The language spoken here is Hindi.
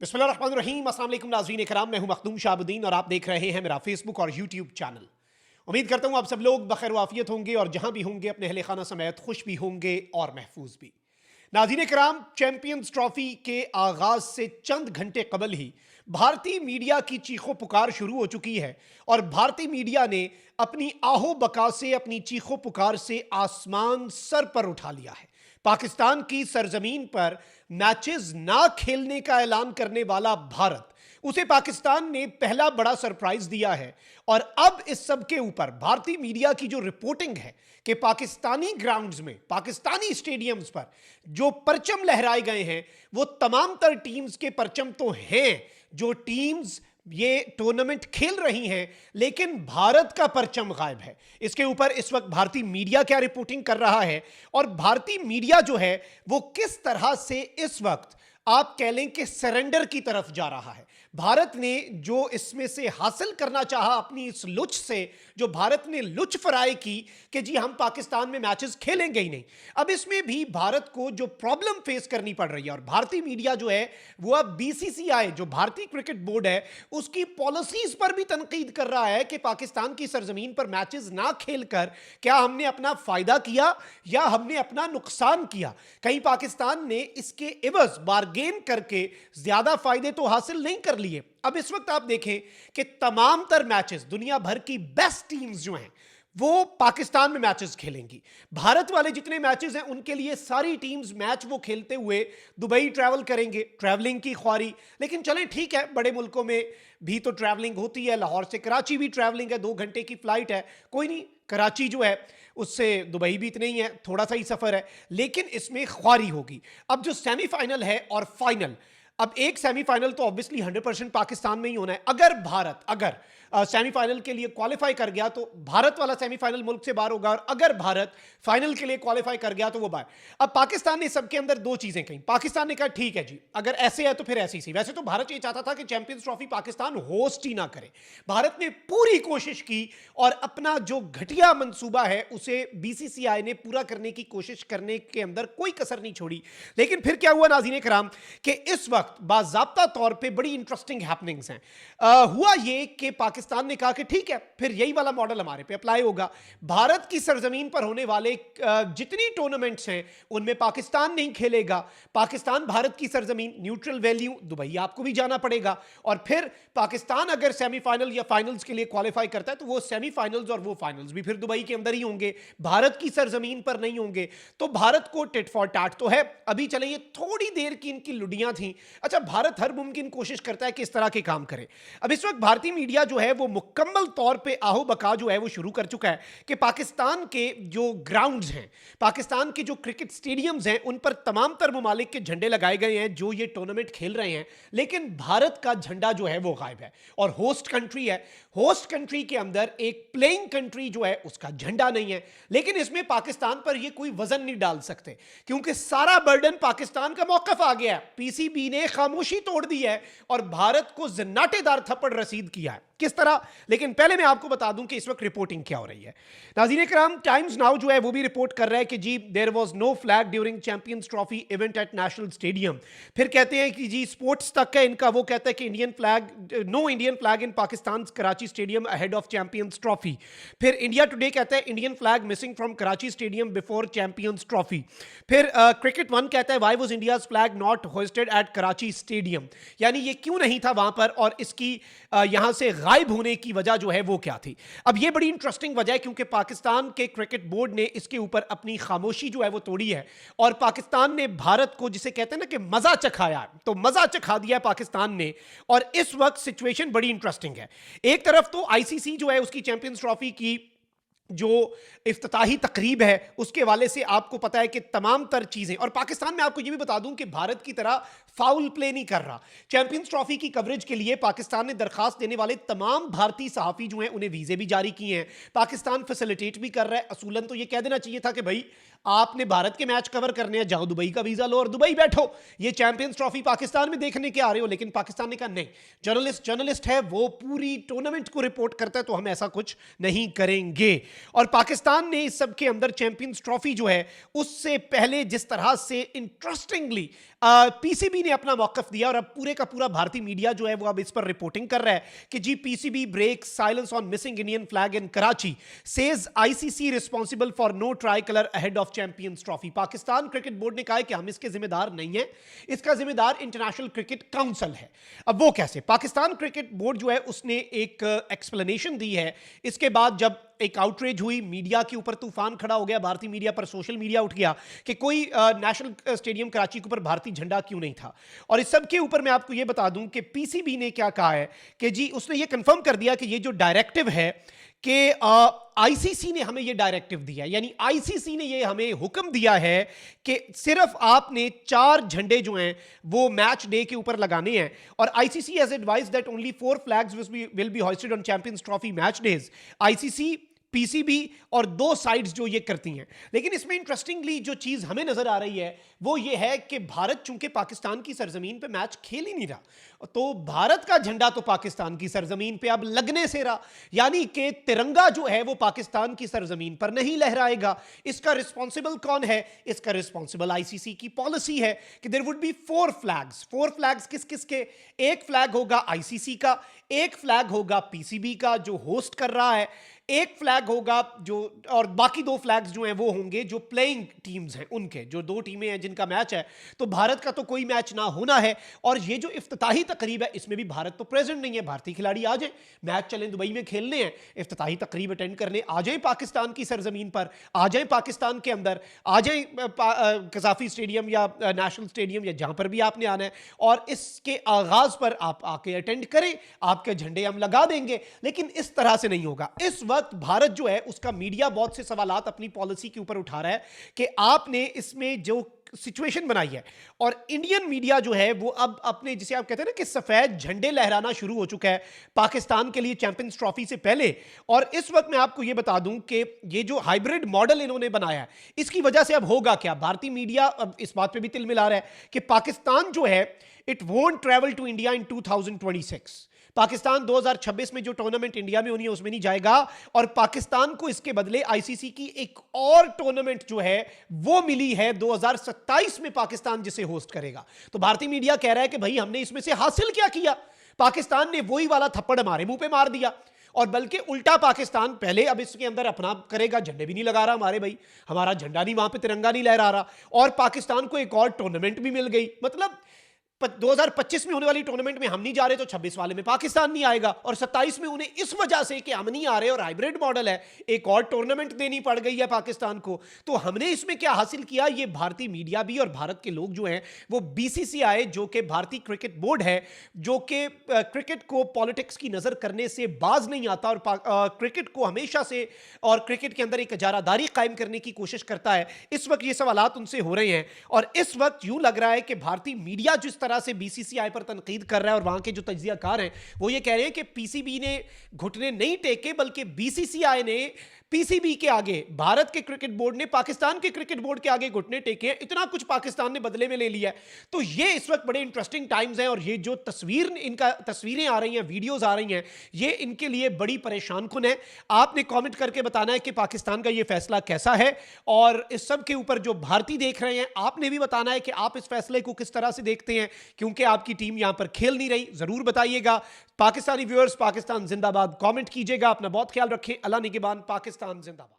बिस्मिल्लाहिर्रहमानिर्रहीम। अस्सलाम वालेकुम नाज़रीन इकराम, मैं हूं मखदूम शाहबुद्दीन और आप देख रहे हैं मेरा फेसबुक और यूट्यूब चैनल। उम्मीद करता हूं आप सब लोग बखैर वाफियत होंगे और जहां भी होंगे अपने अहले खाना समेत खुश भी होंगे और महफूज भी। नाज़रीन इकराम, चैंपियंस ट्रॉफी के आगाज से चंद घंटे कबल ही भारतीय मीडिया की चीखों पुकार शुरू हो चुकी है और भारतीय मीडिया ने अपनी आहो बका से, अपनी चीखों पुकार से आसमान सर पर उठा लिया है। पाकिस्तान की सरजमीन पर मैचेस ना खेलने का ऐलान करने वाला भारत, उसे पाकिस्तान ने पहला बड़ा सरप्राइज दिया है। और अब इस सब के ऊपर भारतीय मीडिया की जो रिपोर्टिंग है कि पाकिस्तानी ग्राउंड्स में, पाकिस्तानी स्टेडियम्स पर जो परचम लहराए गए हैं वो तमाम तर टीम्स के परचम तो हैं जो टीम्स ये टूर्नामेंट खेल रही हैं, लेकिन भारत का परचम गायब है। इसके ऊपर इस वक्त भारतीय मीडिया क्या रिपोर्टिंग कर रहा है और भारतीय मीडिया जो है वो किस तरह से इस वक्त आप कह लें कि सरेंडर की तरफ जा रहा है। भारत ने जो इसमें से हासिल करना चाहा अपनी इस लुच से, जो भारत ने लुच फराई की कि जी हम पाकिस्तान में मैचेस खेलेंगे ही नहीं, अब इसमें भी भारत को जो प्रॉब्लम फेस करनी पड़ रही है और भारतीय मीडिया जो है वो अब बीसीसीआई, जो भारतीय क्रिकेट बोर्ड है, उसकी पॉलिसीज पर भी तनकीद कर रहा है कि पाकिस्तान की सरजमीन पर मैचेस ना खेलकर क्या हमने अपना फायदा किया या हमने अपना नुकसान किया। कहीं पाकिस्तान ने इसके इवज बारगेन करके ज्यादा फायदे तो हासिल नहीं कर लिए। अब इस वक्त आप देखें कि तमाम तर मैचेस, दुनिया भर की बेस्ट टीम्स जो हैं वो पाकिस्तान में मैचेस खेलेंगी। भारत वाले जितने मैचेस हैं उनके लिए सारी टीम्स मैच वो खेलते हुए दुबई ट्रैवल करेंगे, ट्रैवलिंग की ख्वारी। लेकिन चलें ठीक है, बड़े मुल्कों में भी तो ट्रैवलिंग होती है, लाहौर से कराची भी ट्रैवलिंग है, 2 घंटे की फ्लाइट है, कोई नहीं, कराची जो है उससे दुबई भी इतने ही है, थोड़ा सा ही सफर है, लेकिन इसमें ख्वारी होगी। अब जो सेमीफाइनल है और फाइनल, अब एक सेमीफाइनल तो ऑब्वियसली 100% पाकिस्तान में ही होना है। अगर भारत सेमीफाइनल के लिए क्वालिफाई कर गया तो भारत वाला सेमीफाइनल मुल्क से बाहर होगा, और अगर भारत फाइनल के लिए क्वालिफाई कर गया तो वो बाहर। अब पाकिस्तान ने सबके अंदर दो चीजें कही। पाकिस्तान ने कहा ठीक है जी, अगर ऐसे है तो फिर ऐसे ही। वैसे तो भारत ये चाहता था कि चैंपियंस ट्रॉफी पाकिस्तान होस्ट ही ना करे। भारत ने पूरी कोशिश की और अपना जो घटिया मंसूबा है उसे बीसीसीआई ने पूरा करने की कोशिश करने के अंदर कोई कसर नहीं छोड़ी। लेकिन फिर क्या हुआ नाज़रीन कराम कि इस वक्त बाज़ाब्ता तौर पे बड़ी इंटरेस्टिंग हैपनिंग्स हैं। हुआ ये कि पाकिस्तान ने कहा कि ठीक है, फिर यही वाला मॉडल हमारे पे अप्लाई होगा। भारत की सरजमीन पर होने वाले जितनी टूर्नामेंट्स हैं उनमें पाकिस्तान नहीं खेलेगा। पाकिस्तान भारत की सरजमीन, न्यूट्रल वैल्यू, दुबई आपको भी जाना पड़ेगा। और फिर पाकिस्तान अगर सेमीफाइनल या फाइनल्स के लिए क्वालिफाई करता है तो वो सेमीफाइनल्स और वो फाइनल्स भी फिर दुबई के अंदर ही होंगे, भारत की सरजमीन पर नहीं होंगे। तो भारत को टिट फॉर टैट तो है। अभी चले, ये थोड़ी देर की इनकी लुडियां थी। अच्छा, भारत हर मुमकिन कोशिश करता है कि इस तरह के काम करे। अब इस वक्त भारतीय मीडिया जो है वो मुकम्मल तौर पे आहो बका जो है वो शुरू कर चुका है कि पाकिस्तान के जो ग्राउंड्स हैं, पाकिस्तान के जो क्रिकेट स्टेडियम्स हैं, उन पर तमाम तर ममालिक के झंडे लगाए गए हैं जो ये टूर्नामेंट खेल रहे हैं, लेकिन भारत का झंडा जो है वो गायब है। और होस्ट कंट्री है, होस्ट कंट्री के अंदर एक प्लेइंग कंट्री जो है उसका झंडा नहीं है। लेकिन इसमें पाकिस्तान पर ये कोई वजन नहीं डाल सकते क्योंकि सारा बर्डन पाकिस्तान का मौकफ आ गया है। पीसीबी ने खामोशी तोड़ दी है और भारत को जन्नाटेदार थप्पड़ रसीद किया है। किस तरह? लेकिन पहले मैं आपको बता दूं कि इस वक्त रिपोर्टिंग क्या हो रही है। नाज़रीन इकराम, टाइम्स नाउ जो है वो भी रिपोर्ट कर रहा है कि जी there was no flag during champions trophy event at national stadium. फिर कहते हैं कि जी स्पोर्ट्स तक है इनका, वो कहता है कि no Indian flag in Pakistan Karachi stadium ahead of champions Trophy. फिर इंडिया टुडे कहता है Indian flag missing from Karachi stadium before Champions Trophy. फिर क्रिकेट वन कहता है why was India's flag not hosted at Karachi stadium, यानी ये क्यों नहीं था वहां पर और इसकी यहां से गायब होने की वजह जो है वो क्या थी। अब ये बड़ी इंटरेस्टिंग वजह है क्योंकि पाकिस्तान के क्रिकेट बोर्ड ने इसके ऊपर अपनी खामोशी जो है वो तोड़ी है और पाकिस्तान ने भारत को, जिसे कहते हैं ना कि मजा चखाया, तो मजा चखा दिया पाकिस्तान ने। और इस वक्त सिचुएशन बड़ी इंटरेस्टिंग है। एक तरफ तो आईसीसी जो है उसकी चैंपियंस ट्रॉफी की जो इफ्तिताही तकरीब है उसके वाले से आपको पता है कि तमाम तर चीजें, और पाकिस्तान में आपको यह भी बता दूं कि भारत की तरह फाउल प्ले नहीं कर रहा। चैंपियंस ट्रॉफी की कवरेज के लिए पाकिस्तान ने दरखास्त देने वाले तमाम भारतीय सहाफी जो हैं उन्हें वीजे भी जारी किए हैं। पाकिस्तान फैसिलिटेट भी कर रहा है। असूलन तो यह कह देना चाहिए था कि भाई आपने भारत के मैच कवर करने हैं, जाओ दुबई का वीजा लो और दुबई बैठो, ये चैंपियंस ट्रॉफी पाकिस्तान में देखने के आ रहे हो। लेकिन पाकिस्तान ने कहा नहीं, जर्नलिस्ट है, वो पूरी टूर्नामेंट को रिपोर्ट करता है, तो हम ऐसा कुछ नहीं करेंगे। और पाकिस्तान ने इस सब के अंदर चैंपियंस ट्रॉफी जो है उससे पहले जिस तरह से इंटरेस्टिंगली पीसीबी ने अपना मौकफ दिया और अब पूरे का पूरा भारतीय मीडिया जो है वो अब इस पर रिपोर्टिंग कर रहा है कि जी PCB break silence on missing Indian flag in Karachi, says ICC responsible for no tricolour ahead of champions trophy. Pakistan cricket board ने कहा है कि हम इसके जिम्मेदार नहीं है, इसका जिम्मेदार इंटरनेशनल क्रिकेट काउंसिल है। अब वो कैसे? पाकिस्तान क्रिकेट बोर्ड जो है उसने एक एक्सप्लेनेशन दी है इसके बाद जब एक आउटरीच हुई, मीडिया के ऊपर तूफान खड़ा हो गया, भारतीय मीडिया पर सोशल मीडिया उठ गया कि कोई नेशनल स्टेडियम कराची के ऊपर भारतीय झंडा क्यों नहीं था। और इस सब के ऊपर मैं आपको यह बता दूं कि पीसीबी ने क्या कहा है कि जी उसने ये कंफर्म कर दिया कि ये जो डायरेक्टिव है कि आईसीसी ने हमें यह डायरेक्टिव दिया, यानी आईसीसी ने यह हमें हुक्म दिया है कि सिर्फ आपने 4 झंडे जो हैं वो मैच डे के ऊपर लगाने हैं। और ICC has advised that only 4 flags will be hoisted on champions trophy match days. ICC, PCB और 2 साइड्स जो ये करती हैं। लेकिन इसमें इंटरेस्टिंगली जो चीज हमें नजर आ रही है वो ये है कि भारत चूंकि पाकिस्तान की सरजमीन पे मैच खेल ही नहीं रहा, तो भारत का झंडा तो पाकिस्तान की सरजमीन पे अब लगने से रहा, यानी कि तिरंगा जो है वो पाकिस्तान की सरजमीन पर नहीं लहराएगा। इसका रिस्पॉन्सिबल कौन है? इसका रिस्पॉन्सिबल आईसीसी की पॉलिसी है कि there would be 4 flags. 4 flags किस किस के? एक फ्लैग होगा आईसीसी का, एक फ्लैग होगा पीसीबी का जो होस्ट कर रहा है, एक फ्लैग होगा जो, और बाकी 2 फ्लैग्स जो हैं वो होंगे जो प्लेइंग टीम्स हैं उनके, जो 2 टीमें हैं जिनका मैच है। तो भारत का तो कोई मैच ना होना है। और ये जो इफ्तिताही तकरीब है इसमें भी भारत तो प्रेजेंट नहीं है। भारतीय खिलाड़ी आ जाएं, मैच चलें, दुबई में खेलने हैं, इफ्तिताही तकरीब अटेंड करने आ जाएं पाकिस्तान की सरजमीन पर, आ जाएं पाकिस्तान के अंदर, आ जाएं कजाफी स्टेडियम या नेशनल स्टेडियम या जहां पर भी आपने आना है, और इसके आगाज पर आप आके अटेंड करें, आपके झंडे हम लगा देंगे। लेकिन इस तरह से नहीं होगा। इस वक्त भारत जो है उसका मीडिया बहुत से सवालात अपनी पॉलिसी के ऊपर उठा रहा है कि आपने इसमें जो सिचुएशन बनाई है, और इंडियन मीडिया जो है वो अब अपने, जिसे आप कहते हैं ना कि सफेद झंडे लहराना शुरू हो चुका है पाकिस्तान के लिए चैंपियंस ट्रॉफी से पहले। और इस वक्त मैं आपको यह बता दूं कि ये जो हाइब्रिड मॉडल इन्होंने बनाया है इसकी वजह से अब होगा क्या? भारतीय मीडिया अब इस बात पे भी तिल मिला रहा है कि पाकिस्तान जो है it won't travel to India in 2026। Pakistan 2026 में जो टूर्नामेंट इंडिया में होनी है उसमें नहीं जाएगा, और पाकिस्तान को इसके बदले आईसीसी की एक और टूर्नामेंट जो है वो मिली है 2027 में, पाकिस्तान जिसे होस्ट करेगा। तो भारतीय मीडिया कह रहा है कि भाई हमने इसमें से हासिल क्या किया? पाकिस्तान ने वही वाला थप्पड़ हमारे मुंह पे मार दिया, और बल्कि उल्टा पाकिस्तान पहले अब इसके अंदर अपना करेगा, झंडे भी नहीं लगा रहा हमारे भाई, हमारा झंडा नहीं, वहां पे तिरंगा नहीं लहरा रहा, और पाकिस्तान को एक और टूर्नामेंट भी मिल गई। मतलब 2025 में होने वाली टूर्नामेंट में हम नहीं जा रहे तो 26 वाले में पाकिस्तान नहीं आएगा, और 27 में उन्हें इस वजह से कि हम नहीं आ रहे और हाइब्रिड मॉडल है एक और टूर्नामेंट देनी पड़ गई है पाकिस्तान को। तो हमने इसमें क्या हासिल किया? ये भारतीय मीडिया भी और भारत के लोग जो हैं वो बीसीसीआई जो कि भारतीय क्रिकेट बोर्ड है, जो कि क्रिकेट को पॉलिटिक्स की नजर करने से बाज नहीं आता और क्रिकेट को हमेशा से और क्रिकेट के अंदर एक इजारादारी कायम करने की कोशिश करता है, इस वक्त ये सवालात उनसे हो रहे हैं। और इस वक्त यूं लग रहा है कि भारतीय मीडिया जिस तरह से बीसीसीआई पर तनकीद कर रहा है, और वहां के जो तज्जियाकार हैं वो ये कह रहे हैं कि पीसीबी ने घुटने नहीं टेके बल्कि बीसीसीआई ने पीसीबी के आगे, भारत के क्रिकेट बोर्ड ने पाकिस्तान के क्रिकेट बोर्ड के आगे घुटने टेके हैं। इतना कुछ पाकिस्तान ने बदले में ले लिया है। तो ये इस वक्त बड़े इंटरेस्टिंग टाइम्स हैं, और ये जो तस्वीरें आ रही हैं, वीडियोस आ रही हैं, ये इनके लिए बड़ी परेशान कुन है। आपने कमेंट करके बताना है कि पाकिस्तान का ये फैसला कैसा है, और इस सब के ऊपर जो भारतीय देख रहे हैं आपने भी बताना है कि आप इस फैसले को किस तरह से देखते हैं, क्योंकि आपकी टीम यहां पर खेल नहीं रही। जरूर बताइएगा। पाकिस्तानी व्यूअर्स, पाकिस्तान जिंदाबाद कमेंट कीजिएगा। अपना बहुत ख्याल रखें। अल्लाह निगहबान। पाकिस्तान जिंदाबाद।